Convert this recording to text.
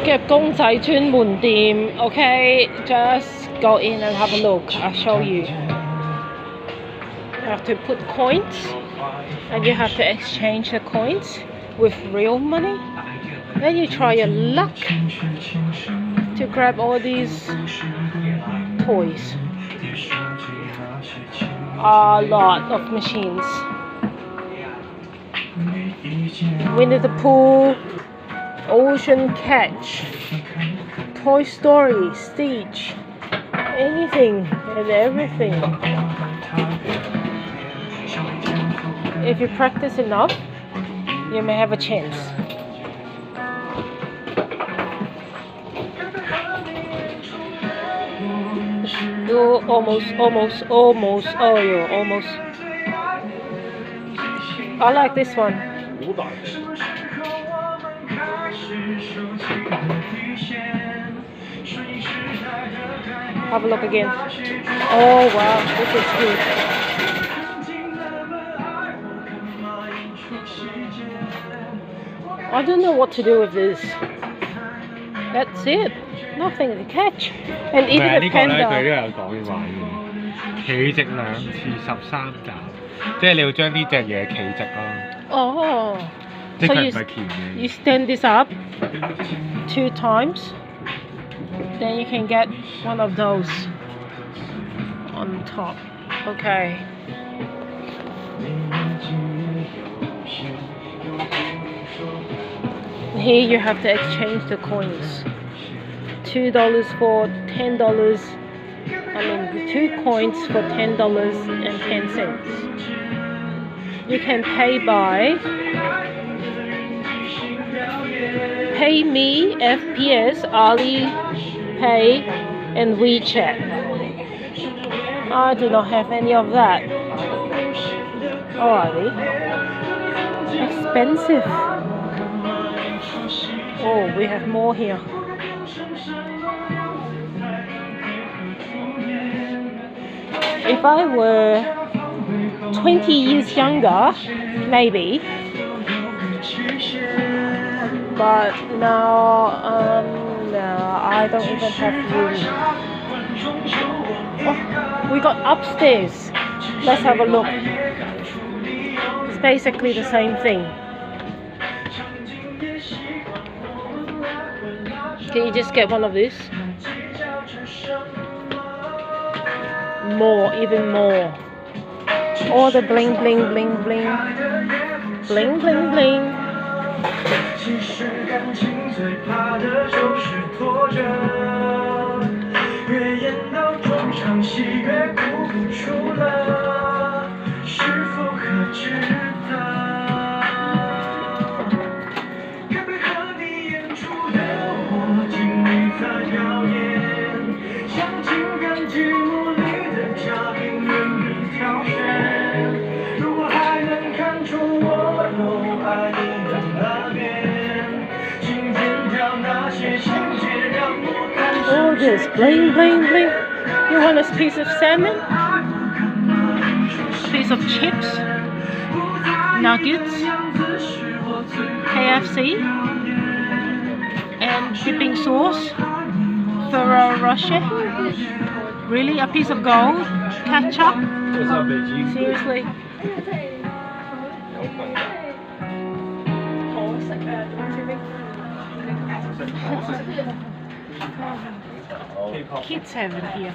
嘅公仔專門店 ，OK, just go in and have a look. I'll show you. You have to put coins, and you have to exchange the coins with real money. Then you try your luck to grab all these toys. A lot of machines. Winnie the Pooh, Ocean Catch, Toy Story, Stitch, anything and everything. If you practice enough, you may have a chance. Oh, almost. Oh, yeah, almost. I like this one. Have a look again. Oh wow, this is good. I don't know what to do with this. That's it. Nothing to catch. And even a panda. 佢都有講話嘅，企直2次13集，即係你要將呢隻嘢企直咯。哦，即係 so 佢唔係鉗嘅。you stand this up 2 times, then you can get one of those on top. Okay. Here you have to exchange the coins. $2 for $10. I mean, 2 coins for $10.10. You can pay by PayMe, FPS, Alipay, and WeChat. I do not have any of that. Alrighty. Expensive. Oh, we have more here. If I were 20 years younger, maybe. But now, no, I don't even have room. Oh, we got upstairs. Let's have a look. It's basically the same thing. Can you just get one of these? More, even more. All the bling bling bling bling. Bling bling bling. 其实感情最怕的就是拖着，越演到中场戏越哭不出了，是否可值得？该配合你演出的我尽力在表演，像情感节目里的嘉宾任你挑选，如果还能看出我有爱你的那边。Oh, this bling bling bling. You want a piece of salmon? A piece of chips? Nuggets? KFC? And dipping sauce? Ferrero Rocher? Really? A piece of gold? Ketchup? Seriously? Kids heaven here.